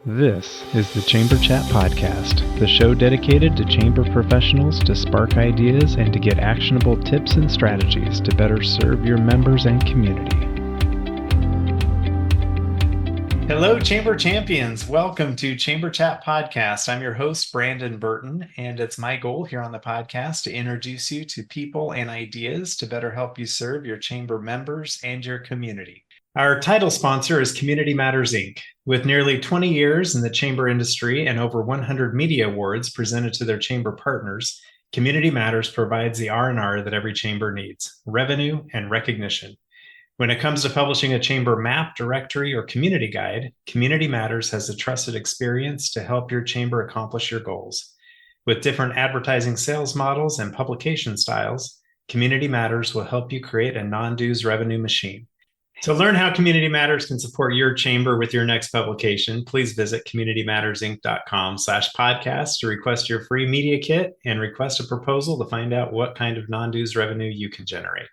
This is the Chamber Chat Podcast, the show dedicated to chamber professionals to spark ideas and to get actionable tips and strategies to better serve your members and community. Hello, Chamber Champions. Welcome to Chamber Chat Podcast. I'm your host, Brandon Burton, and it's my goal here on the podcast to introduce you to people and ideas to better help you serve your chamber members and your community. Our title sponsor is Community Matters, Inc. With nearly 20 years in the chamber industry and over 100 media awards presented to their chamber partners, Community Matters provides the R&R that every chamber needs, revenue and recognition. When it comes to publishing a chamber map, directory, or community guide, Community Matters has a trusted experience to help your chamber accomplish your goals. With different advertising sales models and publication styles, Community Matters will help you create a non-dues revenue machine. To learn how Community Matters can support your chamber with your next publication, please visit communitymattersinc.com/podcast to request your free media kit and request a proposal to find out what kind of non-dues revenue you can generate.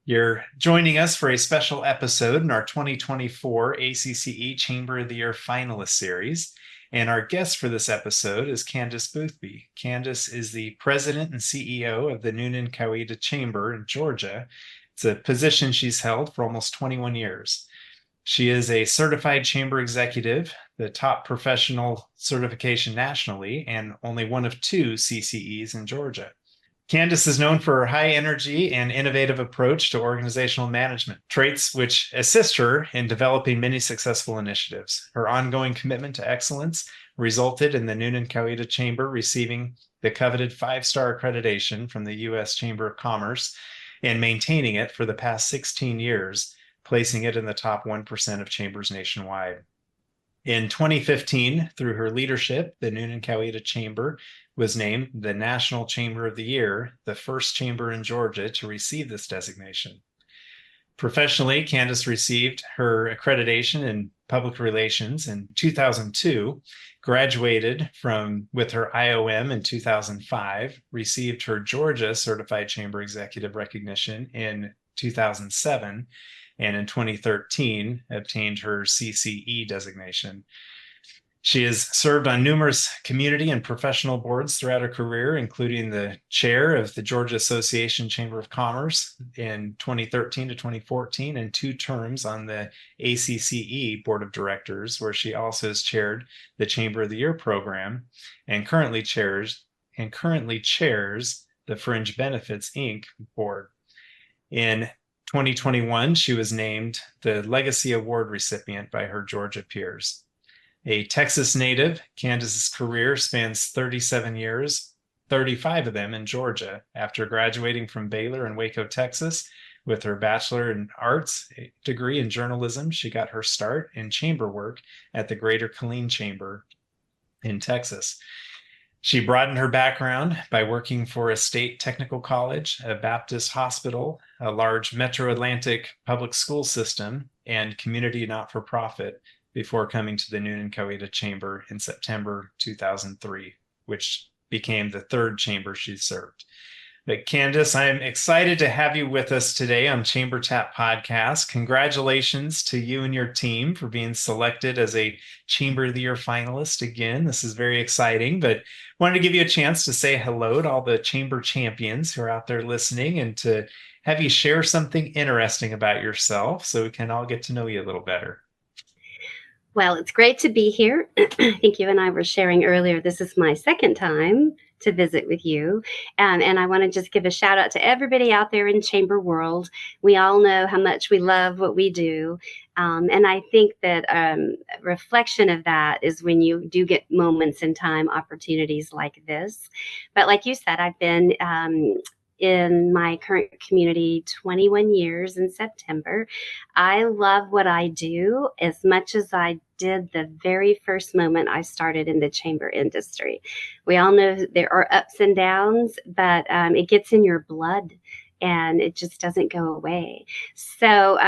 You're joining us for a special episode in our 2024 ACCE Chamber of the Year Finalist Series. And our guest for this episode is Candace Boothby. Candace is the president and CEO of the Newnan-Coweta Chamber in Georgia. It's a position she's held for almost 21 years. She is a certified chamber executive, the top professional certification nationally, and only one of 2 CCEs in Georgia. Candace is known for her high energy and innovative approach to organizational management, traits which assist her in developing many successful initiatives. Her ongoing commitment to excellence resulted in the Newnan-Coweta Chamber receiving the coveted 5-star accreditation from the U.S. Chamber of Commerce and maintaining it for the past 16 years, placing it in the top 1% of chambers nationwide. In 2015, through her leadership, the Newnan-Coweta Chamber was named the National Chamber of the Year, the first chamber in Georgia to receive this designation. Professionally, Candace received her accreditation in public relations in 2002, graduated with her IOM in 2005, received her Georgia Certified Chamber Executive recognition in 2007, and in 2013 obtained her CCE designation. She has served on numerous community and professional boards throughout her career, including the chair of the Georgia Association Chamber of Commerce in 2013 to 2014, and 2 terms on the ACCE Board of Directors, where she also has chaired the Chamber of the Year program and currently chairs the Fringe Benefits, Inc. board. In 2021, she was named the Legacy Award recipient by her Georgia peers. A Texas native, Candace's career spans 37 years, 35 of them in Georgia. After graduating from Baylor in Waco, Texas, with her Bachelor in Arts degree in journalism, she got her start in chamber work at the Greater Killeen Chamber in Texas. She broadened her background by working for a state technical college, a Baptist hospital, a large Metro Atlantic public school system, and community not-for-profit before coming to the Newnan-Coweta Chamber in September 2003, which became the 3rd chamber she served. But Candace, I'm excited to have you with us today on Chamber Chat Podcast. Congratulations to you and your team for being selected as a Chamber of the Year finalist again. This is very exciting, but wanted to give you a chance to say hello to all the chamber champions who are out there listening and to have you share something interesting about yourself so we can all get to know you a little better. Well, it's great to be here. I think you and I were sharing earlier, this is my 2nd time to visit with you. And I want to just give a shout out to everybody out there in chamber world. We all know how much we love what we do. And I think that a reflection of that is when you do get moments in time, opportunities like this. But like you said, I've been in my current community 21 years in September. I love what I do as much as I did the very first moment I started in the chamber industry. We all know there are ups and downs, but it gets in your blood and it just doesn't go away. So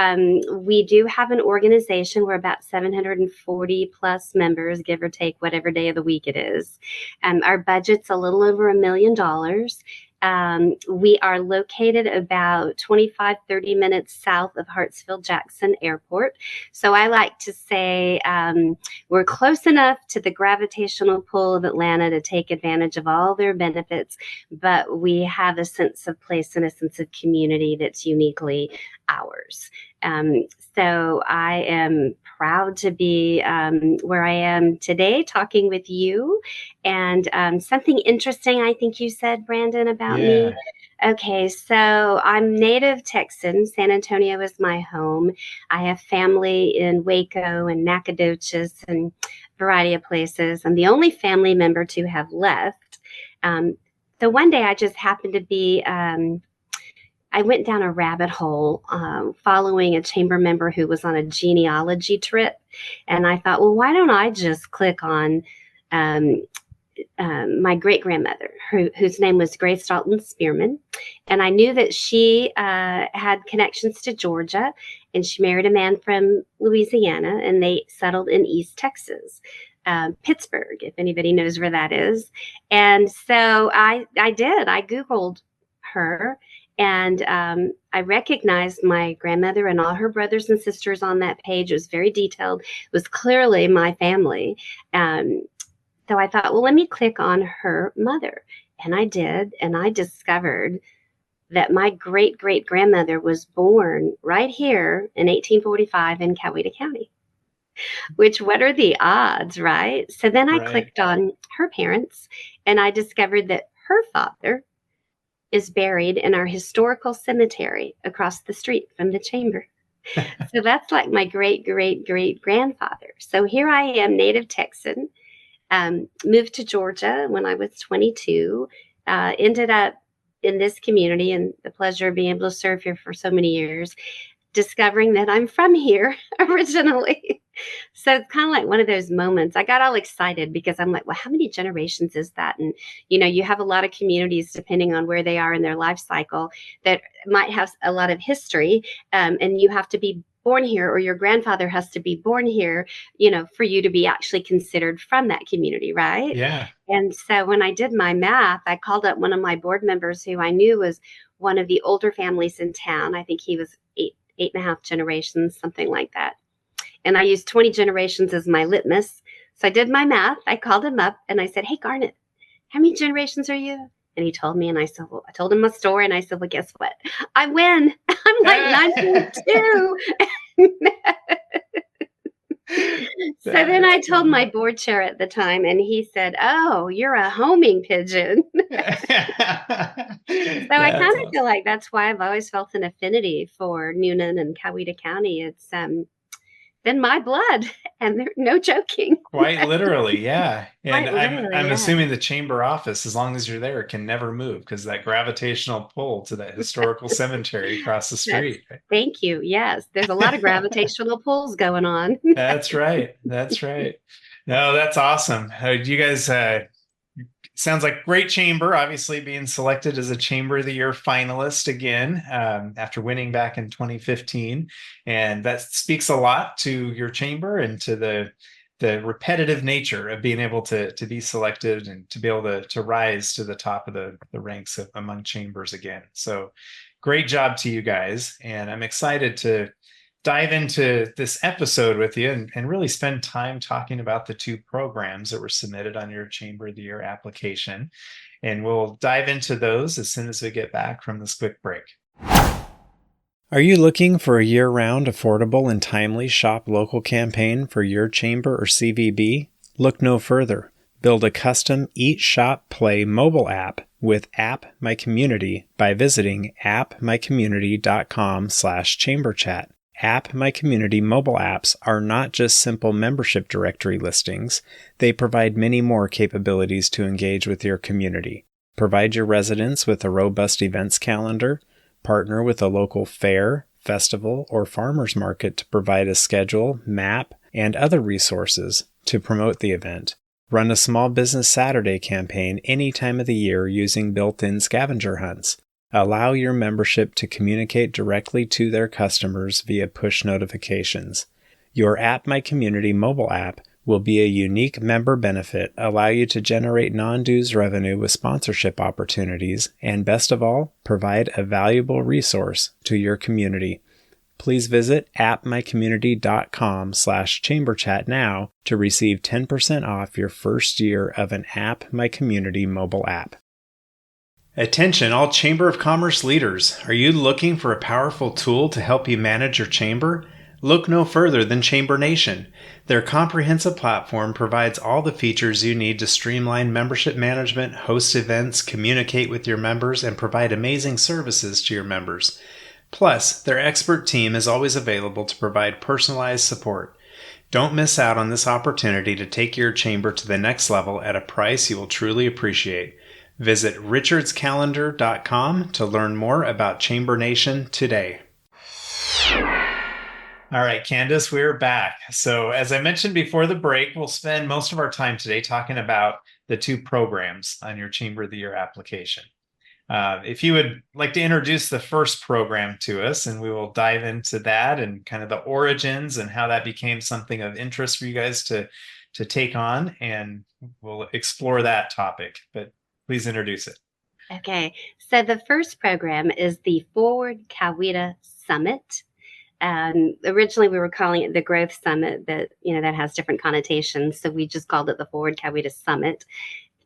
we do have an organization. We're about 740 plus members, give or take whatever day of the week it is. Our budget's a little over $1 million. We are located about 25-30 minutes south of Hartsfield-Jackson Airport. So I like to say we're close enough to the gravitational pull of Atlanta to take advantage of all their benefits, but we have a sense of place and a sense of community that's uniquely ours. So I am proud to be where I am today talking with you. And something interesting, I think you said, Brandon, about me. Okay, so I'm native Texan. San Antonio is my home. I have family in Waco and Nacogdoches and a variety of places. I'm the only family member to have left. So one day I just happened to be I went down a rabbit hole following a chamber member who was on a genealogy trip. And I thought, well, why don't I just click on my great-grandmother, whose name was Grace Dalton Spearman. And I knew that she had connections to Georgia, and she married a man from Louisiana, and they settled in East Texas. Pittsburgh, if anybody knows where that is. And so I did. I Googled her. And I recognized my grandmother and all her brothers and sisters on that page. It was very detailed. It was clearly my family. So I thought, well, let me click on her mother. And I did. And I discovered that my great-great-grandmother was born right here in 1845 in Coweta County. Which, what are the odds, right? So then I clicked on her parents, and I discovered that her father is buried in our historical cemetery across the street from the chamber. So that's like my great-great-great-grandfather. So here I am, native Texan, moved to Georgia when I was 22, ended up in this community and the pleasure of being able to serve here for so many years, discovering that I'm from here originally. So it's kind of like one of those moments. I got all excited because I'm like, well, how many generations is that? And, you know, you have a lot of communities, depending on where they are in their life cycle, that might have a lot of history. And you have to be born here, or your grandfather has to be born here, you know, for you to be actually considered from that community, right? Yeah. And so when I did my math, I called up one of my board members who I knew was one of the older families in town. I think he was eight and a half generations, something like that. And I used 20 generations as my litmus. So I did my math. I called him up and I said, hey, Garnet, how many generations are you? And he told me, and I said, well, I told him my story. And I said, well, guess what? I win. I'm like 9.2. So then I told my board chair at the time, and he said, oh, you're a homing pigeon. So I kind of feel like that's why I've always felt an affinity for Newnan and Coweta County. It's been my blood, and no joking. Quite literally, yeah. And I'm assuming the chamber office, as long as you're there, can never move because that gravitational pull to that historical cemetery across the street. Thank you. Yes, there's a lot of gravitational pulls going on. That's right. That's right. No, that's awesome. You guys, sounds like great chamber, obviously being selected as a Chamber of the Year finalist again after winning back in 2015. And that speaks a lot to your chamber and to the repetitive nature of being able to be selected and to be able to rise to the top of the ranks among chambers again. So great job to you guys. And I'm excited to dive into this episode with you and really spend time talking about the two programs that were submitted on your Chamber of the Year application. And we'll dive into those as soon as we get back from this quick break. Are you looking for a year-round, affordable, and timely shop local campaign for your chamber or CVB? Look no further. Build a custom Eat, Shop, Play mobile app with App My Community by visiting appmycommunity.com/chamberchat. App My Community mobile apps are not just simple membership directory listings. They provide many more capabilities to engage with your community. Provide your residents with a robust events calendar. Partner with a local fair, festival, or farmers market to provide a schedule, map, and other resources to promote the event. Run a Small Business Saturday campaign any time of the year using built-in scavenger hunts. Allow your membership to communicate directly to their customers via push notifications. Your App My Community mobile app will be a unique member benefit, allow you to generate non-dues revenue with sponsorship opportunities, and best of all, provide a valuable resource to your community. Please visit appmycommunity.com/chamberchat now to receive 10% off your first year of an App My Community mobile app. Attention, all Chamber of Commerce leaders. Are you looking for a powerful tool to help you manage your chamber? Look no further than Chamber Nation. Their comprehensive platform provides all the features you need to streamline membership management, host events, communicate with your members, and provide amazing services to your members. Plus, their expert team is always available to provide personalized support. Don't miss out on this opportunity to take your chamber to the next level at a price you will truly appreciate. Visit richardscalendar.com to learn more about Chamber Nation today. All right, Candace, we're back. So as I mentioned before the break, we'll spend most of our time today talking about the two programs on your Chamber of the Year application. If you would like to introduce the first program to us, and we will dive into that and kind of the origins and how that became something of interest for you guys to take on, and we'll explore that topic, but please introduce it. Okay, so the first program is the Forward Coweta Summit. Originally, we were calling it the Growth Summit, but that has different connotations, so we just called it the Forward Coweta Summit.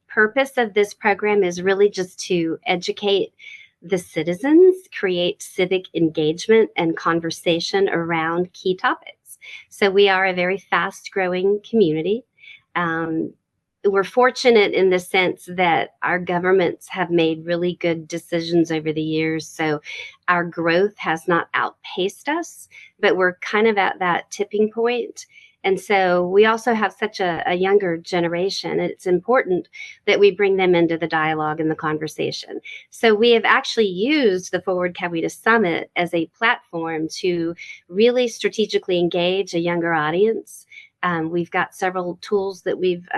Purpose of this program is really just to educate the citizens, create civic engagement and conversation around key topics. So we are a very fast-growing community. We're fortunate in the sense that our governments have made really good decisions over the years. So our growth has not outpaced us, but we're kind of at that tipping point. And so we also have such a younger generation. It's important that we bring them into the dialogue and the conversation. So we have actually used the Forward Coweta Summit as a platform to really strategically engage a younger audience. We've got several tools that we've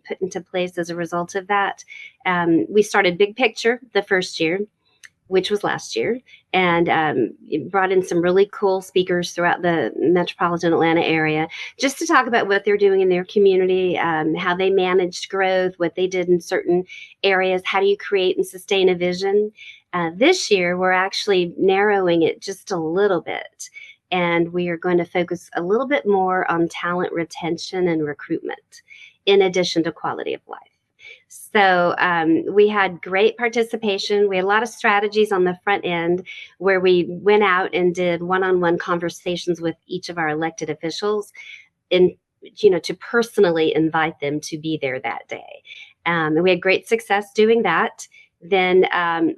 put into place as a result of that. We started Big Picture the first year, which was last year, and brought in some really cool speakers throughout the metropolitan Atlanta area just to talk about what they're doing in their community, how they managed growth, what they did in certain areas, how do you create and sustain a vision. This year, we're actually narrowing it just a little bit, and we are going to focus a little bit more on talent retention and recruitment, in addition to quality of life. So we had great participation. We had a lot of strategies on the front end where we went out and did one-on-one conversations with each of our elected officials to personally invite them to be there that day. And we had great success doing that. Then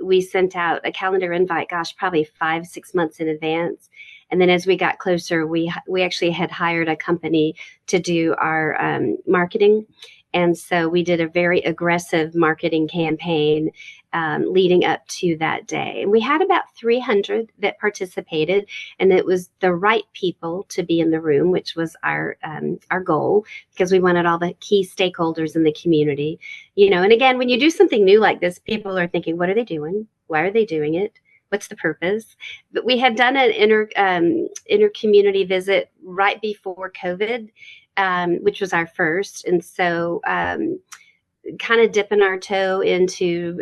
we sent out a calendar invite, probably 5-6 months in advance. And then as we got closer, we actually had hired a company to do our marketing. And so we did a very aggressive marketing campaign leading up to that day. And we had about 300 that participated, and it was the right people to be in the room, which was our goal, because we wanted all the key stakeholders in the community. And again, when you do something new like this, people are thinking, what are they doing? Why are they doing it? What's the purpose? But we had done an inter-community visit right before COVID, which was our first. And so kind of dipping our toe into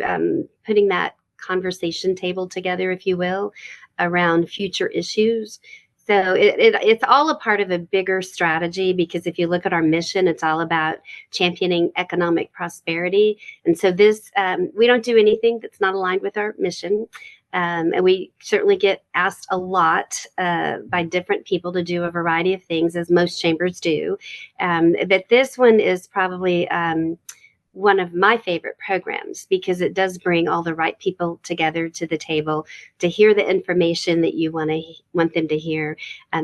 putting that conversation table together, if you will, around future issues. So it's all a part of a bigger strategy, because if you look at our mission, it's all about championing economic prosperity. And so this, we don't do anything that's not aligned with our mission. And we certainly get asked a lot by different people to do a variety of things, as most chambers do. But this one is probably one of my favorite programs, because it does bring all the right people together to the table to hear the information that you want them to hear,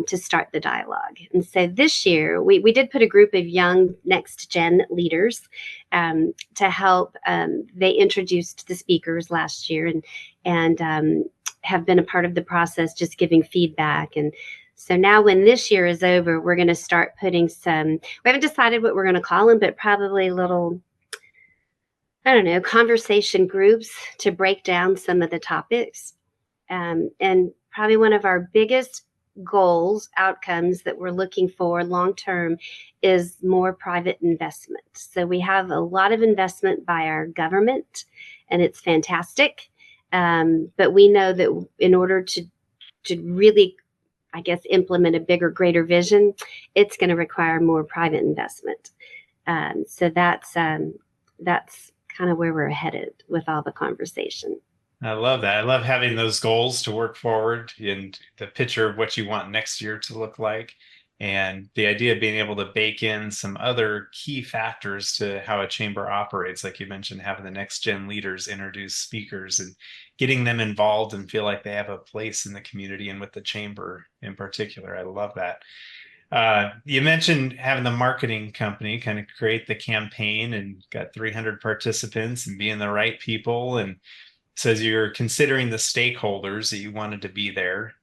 to start the dialogue. And so this year we did put a group of young next gen leaders to help. They introduced the speakers last year and have been a part of the process, just giving feedback. And so now when this year is over, we're going to start putting we haven't decided what we're going to call them, but probably little, conversation groups to break down some of the topics. And probably one of our biggest goals, outcomes that we're looking for long term is more private investment. So we have a lot of investment by our government, and it's fantastic. But we know that in order to really, I guess, implement a bigger, greater vision, it's going to require more private investment. So that's kind of where we're headed with all the conversation. I love that. I love having those goals to work forward and the picture of what you want next year to look like. And the idea of being able to bake in some other key factors to how a chamber operates, like you mentioned, having the next gen leaders introduce speakers and getting them involved and feel like they have a place in the community and with the chamber in particular. I love that. You mentioned having the marketing company kind of create the campaign and got 300 participants and being the right people. And says you're considering the stakeholders that you wanted to be there.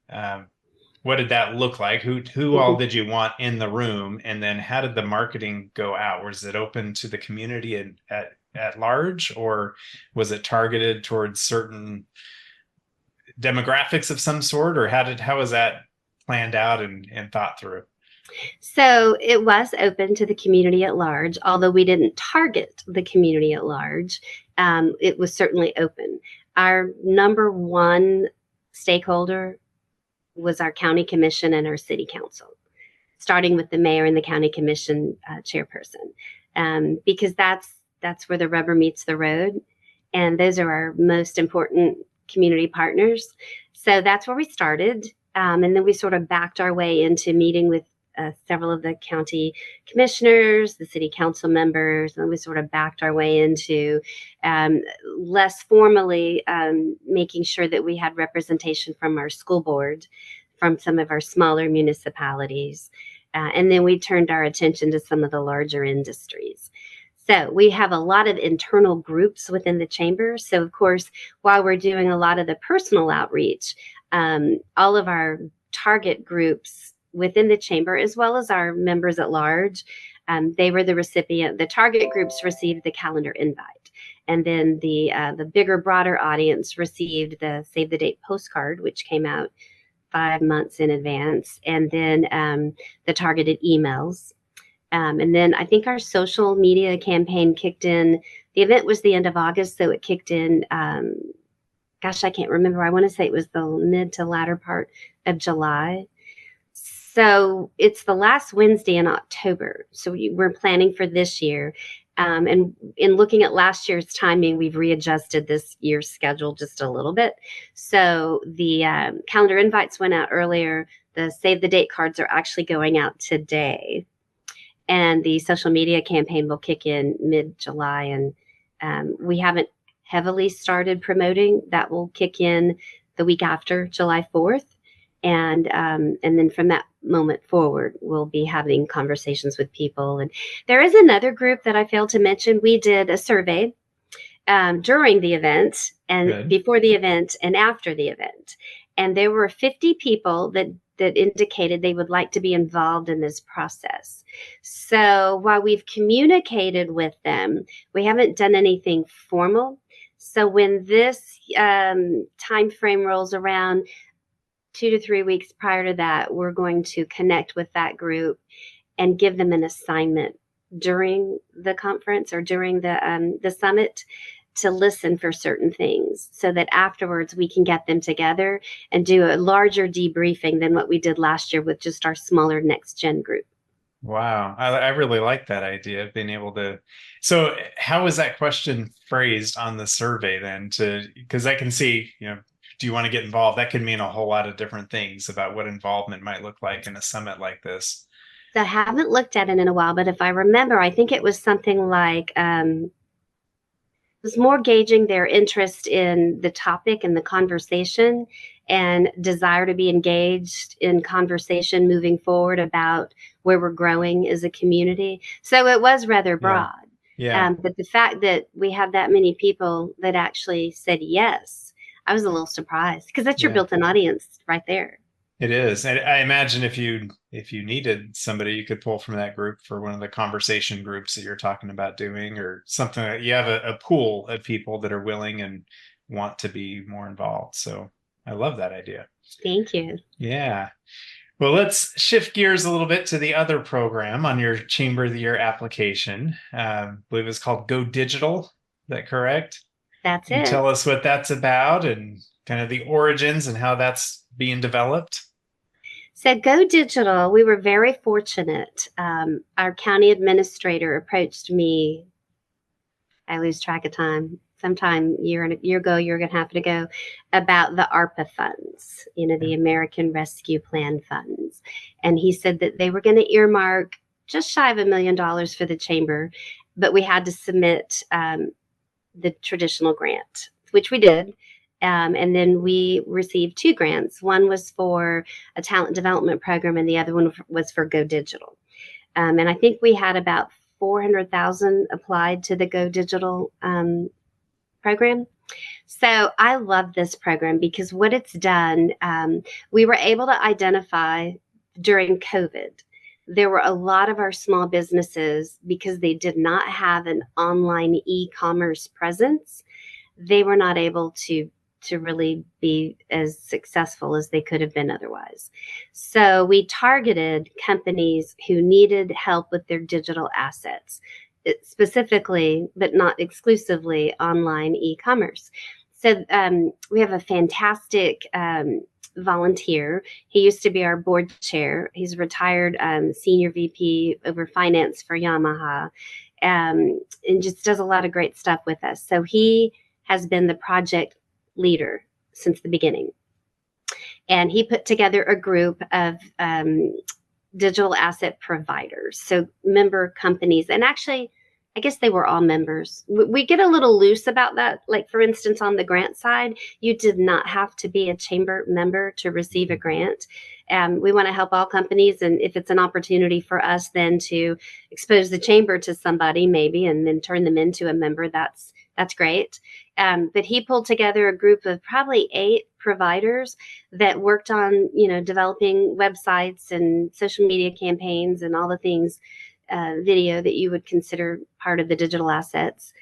What did that look like? Who all did you want in the room? And then how did the marketing go out? Was it open to the community at large, or was it targeted towards certain demographics of some sort, or how was that planned out and thought through? So it was open to the community at large, although we didn't target the community at large. It was certainly open. Our number one stakeholder was our county commission and our city council, starting with the mayor and the county commission chairperson, because that's where the rubber meets the road, and those are our most important community partners. So that's where we started, and then we sort of backed our way into meeting with several of the county commissioners, the city council members, and we sort of backed our way into less formally making sure that we had representation from our school board, from some of our smaller municipalities, and then we turned our attention to some of the larger industries. So we have a lot of internal groups within the chamber. So of course, while we're doing a lot of the personal outreach, all of our target groups within the chamber, as well as our members at large, they were the recipient. The target groups received the calendar invite, and then the bigger, broader audience received the Save the Date postcard, which came out 5 months in advance, and then the targeted emails. And then I think our social media campaign kicked in. The event was the end of August, so it kicked in. Gosh, I can't remember. I want to say it was the mid to latter part of July. So it's the last Wednesday in October. So we're planning for this year. And in looking at last year's timing, we've readjusted this year's schedule just a little bit. So the calendar invites went out earlier. The Save the Date cards are actually going out today. And the social media campaign will kick in mid-July. And we haven't heavily started promoting. That will kick in the week after July 4th. And then from that moment forward, we'll be having conversations with people. And there is another group that I failed to mention. We did a survey during the event and Good. before the event and after the event. And there were 50 people that indicated they would like to be involved in this process. So while we've communicated with them, we haven't done anything formal. So when this time frame rolls around, 2 to 3 weeks prior to that, we're going to connect with that group and give them an assignment during the conference or during the summit to listen for certain things, so that afterwards we can get them together and do a larger debriefing than what we did last year with just our smaller next gen group. Wow. I really like that idea of being able to. So how was that question phrased on the survey then? Because I can see, do you want to get involved? That could mean a whole lot of different things about what involvement might look like in a summit like this. So I haven't looked at it in a while, but if I remember, I think it was something like, it was more gauging their interest in the topic and the conversation and desire to be engaged in conversation moving forward about where we're growing as a community. So it was rather broad. Yeah. But the fact that we had that many people that actually said yes, I was a little surprised, because that's your built-in audience right there. It is. And I imagine if you needed somebody you could pull from that group for one of the conversation groups that you're talking about doing, or something, that you have a pool of people that are willing and want to be more involved. So I love that idea. Thank you. Yeah. Well, let's shift gears a little bit to the other program on your Chamber of the Year application. I believe it's called Go Digital. Is that correct? That's Can you it. tell us what that's about and kind of the origins and how that's being developed? So Go Digital, we were very fortunate. Our county administrator approached me. I lose track of time. Sometime year and a half ago, about the ARPA funds, the American Rescue Plan funds. And he said that they were going to earmark just shy of $1 million for the chamber, but we had to submit the traditional grant, which we did. And then we received 2 grants. One was for a talent development program, and the other one was for Go Digital. And I think we had about 400,000 applied to the Go Digital program. So I love this program because what it's done, we were able to identify during COVID. There were a lot of our small businesses, because they did not have an online e-commerce presence, they were not able to really be as successful as they could have been otherwise. So we targeted companies who needed help with their digital assets, specifically, but not exclusively, online e-commerce. So we have a fantastic volunteer. He used to be our board chair. He's a retired senior VP over finance for Yamaha, and just does a lot of great stuff with us. So he has been the project leader since the beginning. And he put together a group of digital asset providers, so member companies. And actually, I guess they were all members. We get a little loose about that. Like, for instance, on the grant side, you did not have to be a chamber member to receive a grant. We want to help all companies. And if it's an opportunity for us then to expose the chamber to somebody maybe and then turn them into a member, that's great. But he pulled together a group of probably 8 providers that worked on, developing websites and social media campaigns and all the things, video that you would consider part of the digital assets.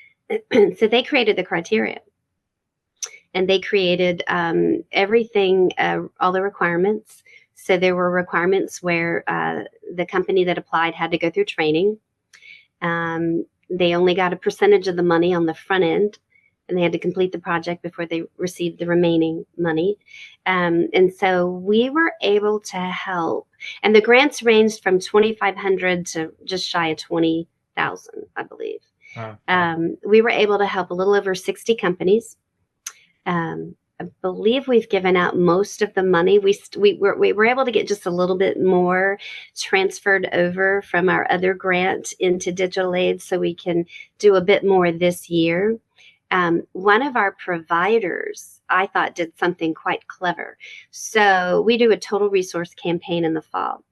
So they created the criteria, and they created everything, all the requirements. So there were requirements where the company that applied had to go through training. They only got a percentage of the money on the front end, and they had to complete the project before they received the remaining money. And so we were able to help. And the grants ranged from $2,500 to just shy of $20,000, I believe. Wow. We were able to help a little over 60 companies. I believe we've given out most of the money. We were able to get just a little bit more transferred over from our other grant into digital aid, so we can do a bit more this year. One of our providers, I thought, did something quite clever. So we do a total resource campaign in the fall.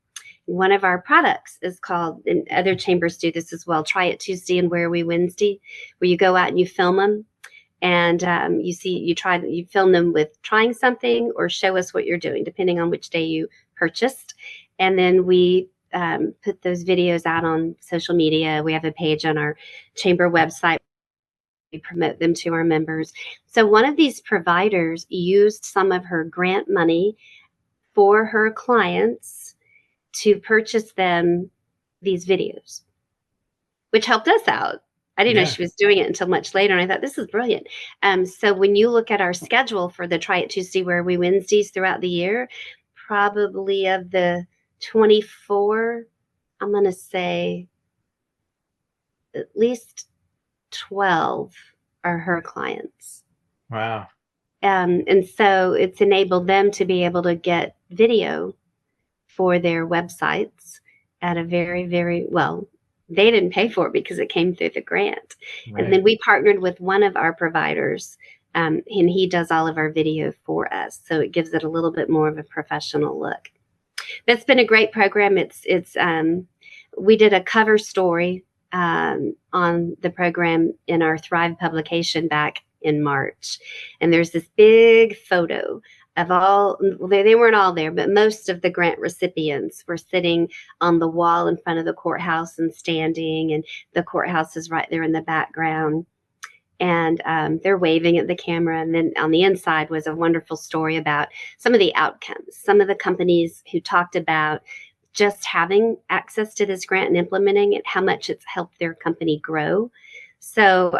One of our products is called, and other chambers do this as well, Try It Tuesday and Where Are We Wednesday, where you go out and you film them. And you film them with trying something or show us what you're doing, depending on which day you purchased. And then we put those videos out on social media. We have a page on our chamber website. We promote them to our members. So one of these providers used some of her grant money for her clients to purchase them these videos, which helped us out. I didn't know she was doing it until much later, and I thought, this is brilliant. So when you look at our schedule for the Try It Tuesday, Where Are We Wednesdays throughout the year, probably of the 24, I'm going to say at least 12 are her clients. Wow. And so it's enabled them to be able to get video for their websites at a very, very, well, they didn't pay for it because it came through the grant. Right. And then we partnered with one of our providers, and he does all of our video for us. So it gives it a little bit more of a professional look. That's been a great program. We did a cover story on the program in our Thrive publication back in March. And there's this big photo of all, they weren't all there, but most of the grant recipients were sitting on the wall in front of the courthouse and standing, and the courthouse is right there in the background. and they're waving at the camera. And then on the inside was a wonderful story about some of the outcomes, some of the companies who talked about just having access to this grant and implementing it, how much it's helped their company grow. So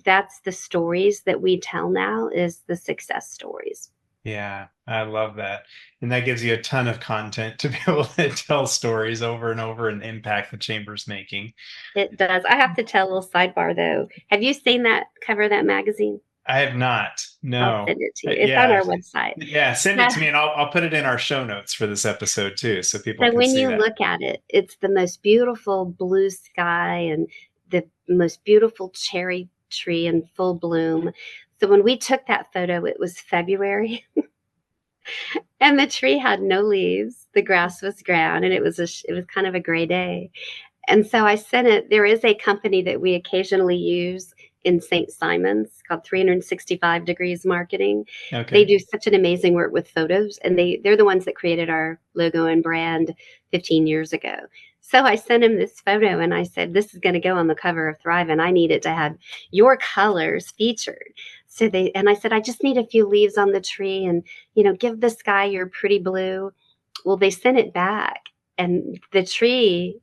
that's the stories that we tell now, is the success stories. Yeah, I love that. And that gives you a ton of content to be able to tell stories over and over and impact the chamber's making. It does. I have to tell a little sidebar though. Have you seen that cover of that magazine? I have not. I'll No. send it to you. It's on Yeah. our website. Yeah. Send it to me and I'll put it in our show notes for this episode too, so people So can when see you that. look at it, it's the most beautiful blue sky and the most beautiful cherry tree in full bloom. So when we took that photo, it was February and the tree had no leaves. The grass was brown and it was kind of a gray day. And so I sent it. There is a company that we occasionally use in St. Simon's called 365 Degrees Marketing. Okay. They do such an amazing work with photos, and they're the ones that created our logo and brand 15 years ago. So I sent him this photo and I said, this is going to go on the cover of Thrive and I need it to have your colors featured. And I said, I just need a few leaves on the tree and, give the sky your pretty blue. Well, they sent it back and the tree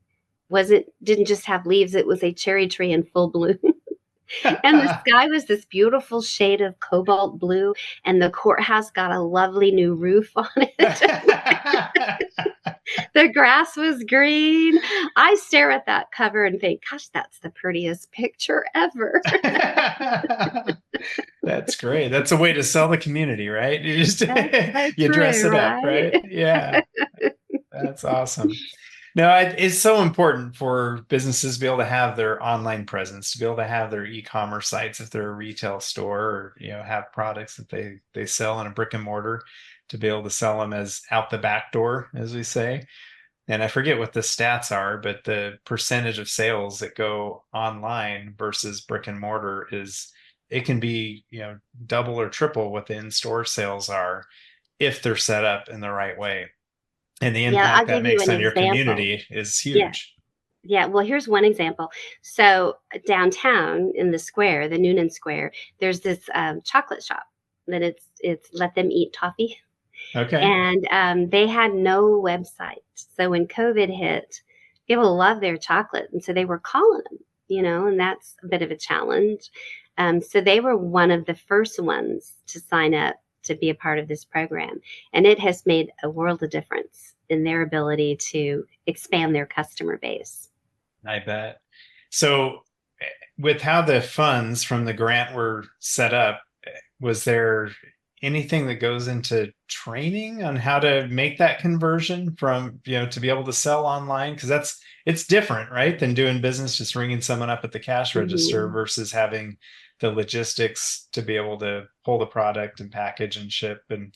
didn't just have leaves. It was a cherry tree in full bloom. And the sky was this beautiful shade of cobalt blue, and the courthouse got a lovely new roof on it. The grass was green. I stare at that cover and think, gosh, that's the prettiest picture ever. That's great. That's a way to sell the community, right? You just you true, dress it right? up, right? Yeah. That's awesome. No, it's so important for businesses to be able to have their online presence, to be able to have their e-commerce sites if they're a retail store, or have products that they sell in a brick and mortar, to be able to sell them as out the back door, as we say. And I forget what the stats are, but the percentage of sales that go online versus brick and mortar it can be double or triple what the in-store sales are if they're set up in the right way. And the Yeah, I'll impact that give you makes an on your example. community is Yeah. huge. Yeah, well, here's one example. So downtown in the square, the Newnan Square, there's this chocolate shop that it's let them eat toffee, Okay. and they had no website. So when COVID hit, people love their chocolate, and so they were calling them, and that's a bit of a challenge. So they were one of the first ones to sign up to be a part of this program, and it has made a world of difference in their ability to expand their customer base. I bet. So with how the funds from the grant were set up, was there anything that goes into training on how to make that conversion from, to be able to sell online? Because it's different, right, than doing business, just ringing someone up at the cash register versus having the logistics to be able to pull the product and package and ship, and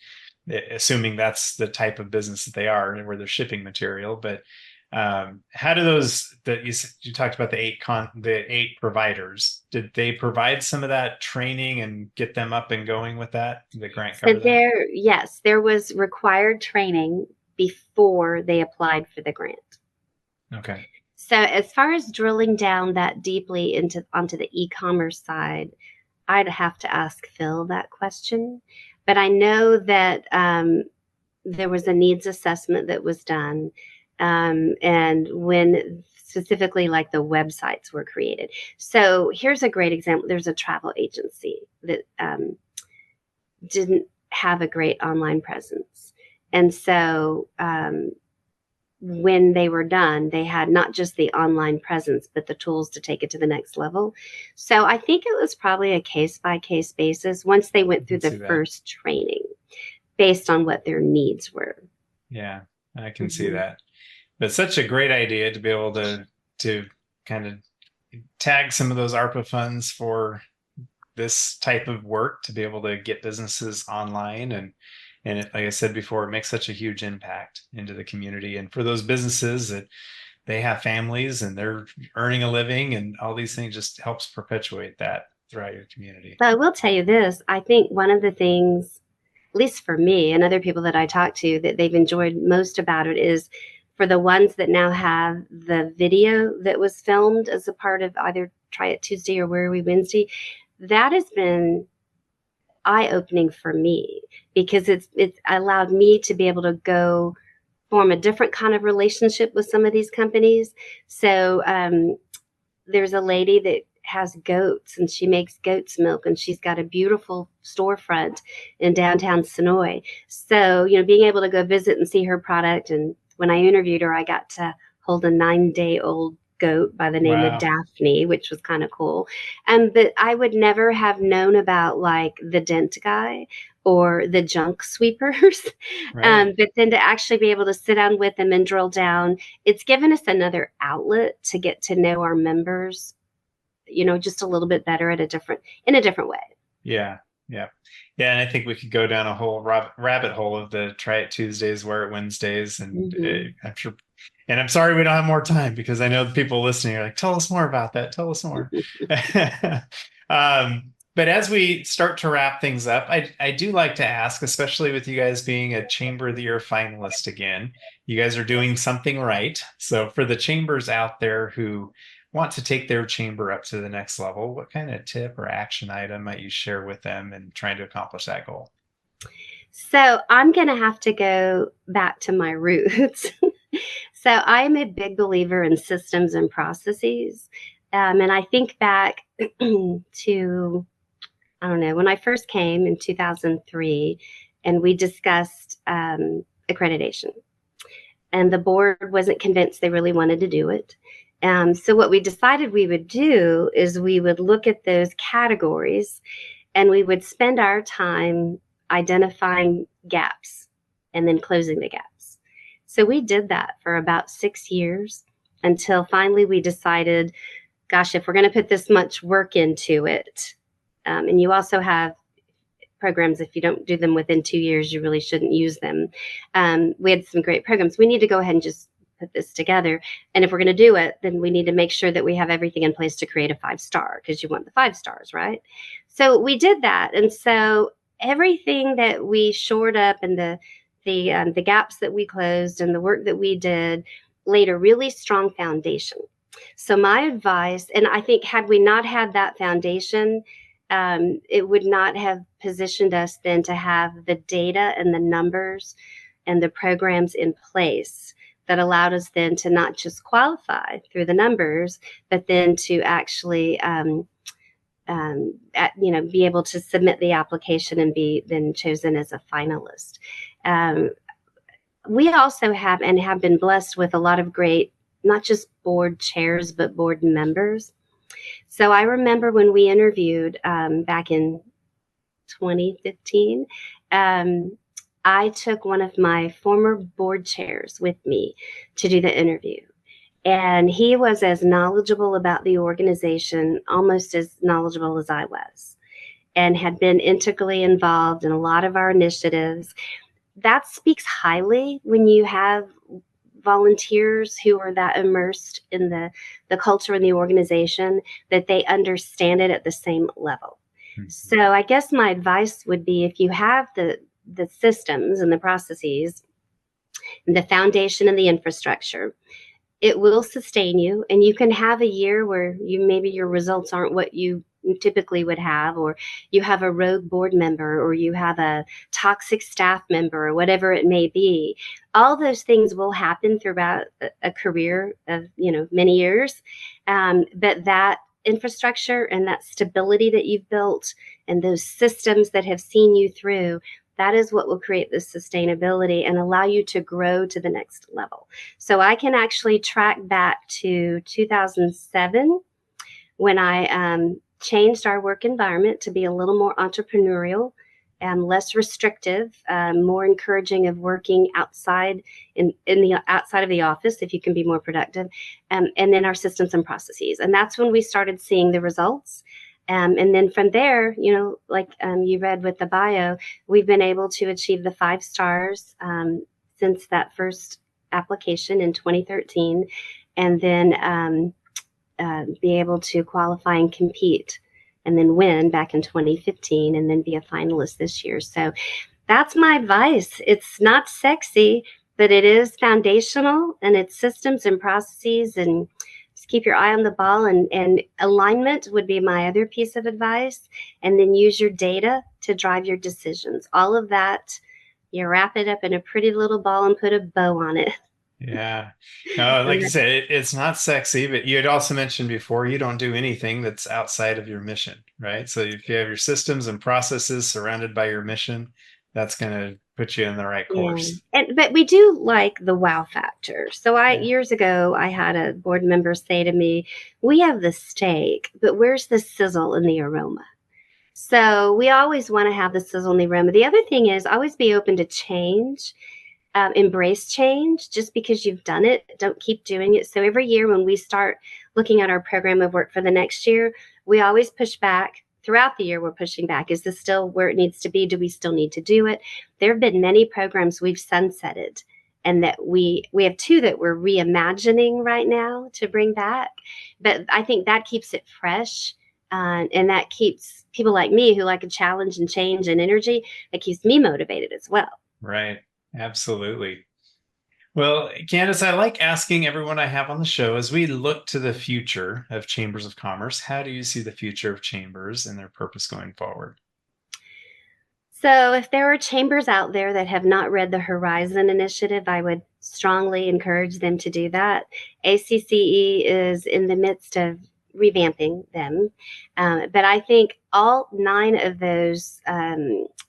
assuming that's the type of business that they are and where they're shipping material. But how do those that you talked about the eight providers, did they provide some of that training and get them up and going with that? The grant cover that? Yes, there was required training before they applied for the grant. Okay. So as far as drilling down that deeply onto the e-commerce side, I'd have to ask Phil that question. But I know that there was a needs assessment that was done. And when specifically like the websites were created. So here's a great example. There's a travel agency that didn't have a great online presence. And so when they were done, they had not just the online presence, but the tools to take it to the next level. So I think it was probably a case-by-case basis once they went through the first training based on what their needs were. Yeah, I can see that. But such a great idea to be able to kind of tag some of those ARPA funds for this type of work, to be able to get businesses online. And like I said before, it makes such a huge impact into the community. And for those businesses that they have families and they're earning a living and all these things, just helps perpetuate that throughout your community. But I will tell you this, I think one of the things, at least for me and other people that I talk to, that they've enjoyed most about it is for the ones that now have the video that was filmed as a part of either Try It Tuesday or Where Are We Wednesday, that has been eye-opening for me, because it's allowed me to be able to go form a different kind of relationship with some of these companies. So there's a lady that has goats, and she makes goat's milk, and she's got a beautiful storefront in downtown Sonoy. So, being able to go visit and see her product. And when I interviewed her, I got to hold a 9-day-old goat by the name of Daphne, which was kind of cool. But I would never have known about like the dent guy or the junk sweepers. Right. But then to actually be able to sit down with them and drill down, it's given us another outlet to get to know our members, just a little bit better in a different way. Yeah. And I think we could go down a whole rabbit hole of the Try It Tuesdays, Wear It Wednesdays, and I'm sure. And I'm sorry we don't have more time, because I know the people listening are like, tell us more about that. Tell us more. But as we start to wrap things up, I do like to ask, especially with you guys being a Chamber of the Year finalist again, you guys are doing something right. So for the chambers out there who want to take their chamber up to the next level, what kind of tip or action item might you share with them in trying to accomplish that goal? So I'm going to have to go back to my roots. So I'm a big believer in systems and processes. And I think back to, I don't know, when I first came in 2003, and we discussed accreditation. And the board wasn't convinced they really wanted to do it. So what we decided we would do is we would look at those categories, and we would spend our time identifying gaps and then closing the gaps. So we did that for about 6 years, until finally we decided, gosh, if we're going to put this much work into it, and you also have programs, if you don't do them within 2 years, you really shouldn't use them. We had some great programs. We need to go ahead and just put this together. And if we're going to do it, then we need to make sure that we have everything in place to create a 5-star, because you want the 5 stars, right? So we did that. And so everything that we shored up, and the gaps that we closed, and the work that we did laid a really strong foundation. So my advice, and I think had we not had that foundation, it would not have positioned us then to have the data and the numbers and the programs in place that allowed us then to not just qualify through the numbers, but then to actually, be able to submit the application and be then chosen as a finalist. We also have been blessed with a lot of great, not just board chairs, but board members. So I remember when we interviewed back in 2015, I took one of my former board chairs with me to do the interview. And he was as knowledgeable about the organization, almost as knowledgeable as I was, and had been integrally involved in a lot of our initiatives. That speaks highly when you have volunteers who are that immersed in the culture and the organization, that they understand it at the same level. Mm-hmm. So I guess my advice would be, if you have the systems and the processes and the foundation and the infrastructure, it will sustain you. And you can have a year where maybe your results aren't what you typically would have, or you have a rogue board member, or you have a toxic staff member, or whatever it may be. All those things will happen throughout a career of many years, but that infrastructure and that stability that you've built, and those systems that have seen you through, that is what will create the sustainability and allow you to grow to the next level. So I can actually track back to 2007, when I changed our work environment to be a little more entrepreneurial and less restrictive, more encouraging of working outside in the outside of the office, if you can be more productive, and then our systems and processes. And that's when we started seeing the results. And then from there, like you read with the bio, we've been able to achieve the 5 stars since that first application in 2013, and then be able to qualify and compete, and then win back in 2015, and then be a finalist this year. So that's my advice. It's not sexy, but it is foundational, and it's systems and processes, and just keep your eye on the ball, and alignment would be my other piece of advice. And then use your data to drive your decisions. All of that, you wrap it up in a pretty little ball and put a bow on it. Yeah. No, like you said, it's not sexy, but you had also mentioned before, you don't do anything that's outside of your mission, right? So if you have your systems and processes surrounded by your mission, that's going to put you in the right course. But we do like the wow factor. So years ago, I had a board member say to me, we have the steak, but where's the sizzle and the aroma? So we always want to have the sizzle and the aroma. The other thing is always be open to change. Embrace change. Just because you've done it, don't keep doing it. So every year when we start looking at our program of work for the next year, we always push back. Throughout the year, we're pushing back. Is this still where it needs to be? Do we still need to do it? There have been many programs we've sunsetted, and that we have 2 that we're reimagining right now to bring back. But I think that keeps it fresh, and that keeps people like me who like a challenge and change and energy, that keeps me motivated as well. Right. Absolutely. Well, Candace, I like asking everyone I have on the show, as we look to the future of chambers of commerce, how do you see the future of chambers and their purpose going forward? So if there are chambers out there that have not read the Horizon Initiative, I would strongly encourage them to do that. ACCE is in the midst of revamping them. But I think all 9 of those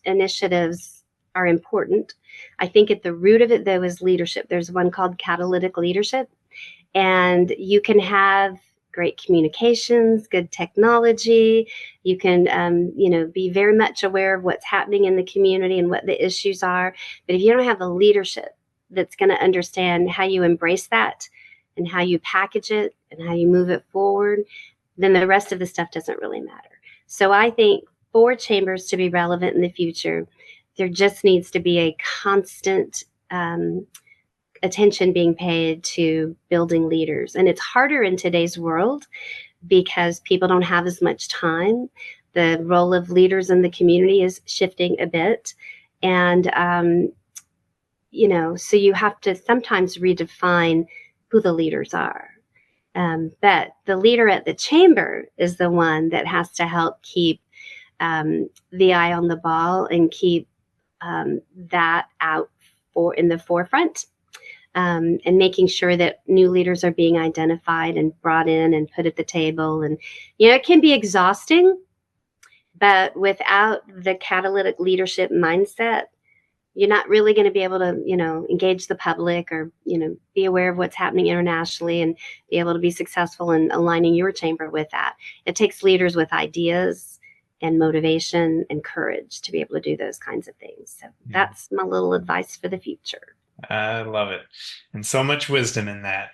initiatives are important. I think at the root of it, though, is leadership. There's one called catalytic leadership, and you can have great communications, good technology. You can, be very much aware of what's happening in the community and what the issues are. But if you don't have the leadership that's going to understand how you embrace that and how you package it and how you move it forward, then the rest of the stuff doesn't really matter. So I think for chambers to be relevant in the future, there just needs to be a constant attention being paid to building leaders. And it's harder in today's world because people don't have as much time. The role of leaders in the community is shifting a bit. And, so you have to sometimes redefine who the leaders are. But the leader at the chamber is the one that has to help keep the eye on the ball and keep that out in the forefront, and making sure that new leaders are being identified and brought in and put at the table. And, it can be exhausting, but without the catalytic leadership mindset, you're not really going to be able to, engage the public or, be aware of what's happening internationally and be able to be successful in aligning your chamber with that. It takes leaders with ideas and motivation and courage to be able to do those kinds of things. So that's my little advice for the future. I love it. And so much wisdom in that.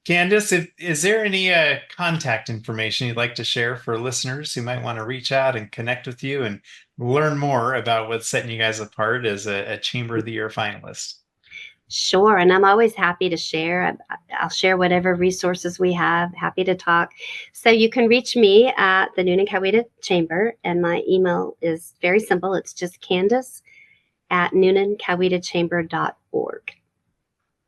Candace, is there any contact information you'd like to share for listeners who might want to reach out and connect with you and learn more about what's setting you guys apart as a Chamber of the Year finalist? Sure. And I'm always happy to share. I'll share whatever resources we have. Happy to talk. So you can reach me at the Newnan-Coweta Chamber. And my email is very simple. It's just Candace@Newnan-Cowetachamber.org.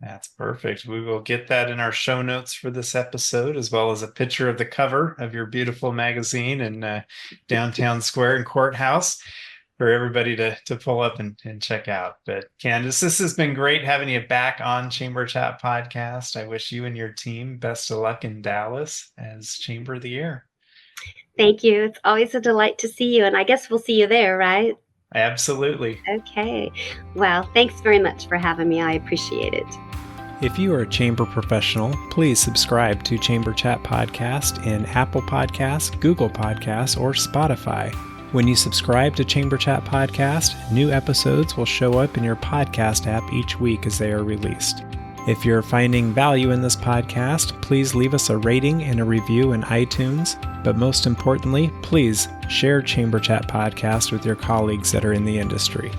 That's perfect. We will get that in our show notes for this episode, as well as a picture of the cover of your beautiful magazine in Downtown Square and Courthouse for everybody to pull up and check out. But Candace, this has been great having you back on Chamber Chat Podcast. I wish you and your team best of luck in Dallas as Chamber of the Year. Thank you. It's always a delight to see you. And I guess we'll see you there, right? Absolutely. Okay. Well, thanks very much for having me. I appreciate it. If you are a chamber professional, please subscribe to Chamber Chat Podcast in Apple Podcasts, Google Podcasts, or Spotify. When you subscribe to Chamber Chat Podcast, new episodes will show up in your podcast app each week as they are released. If you're finding value in this podcast, please leave us a rating and a review in iTunes. But most importantly, please share Chamber Chat Podcast with your colleagues that are in the industry.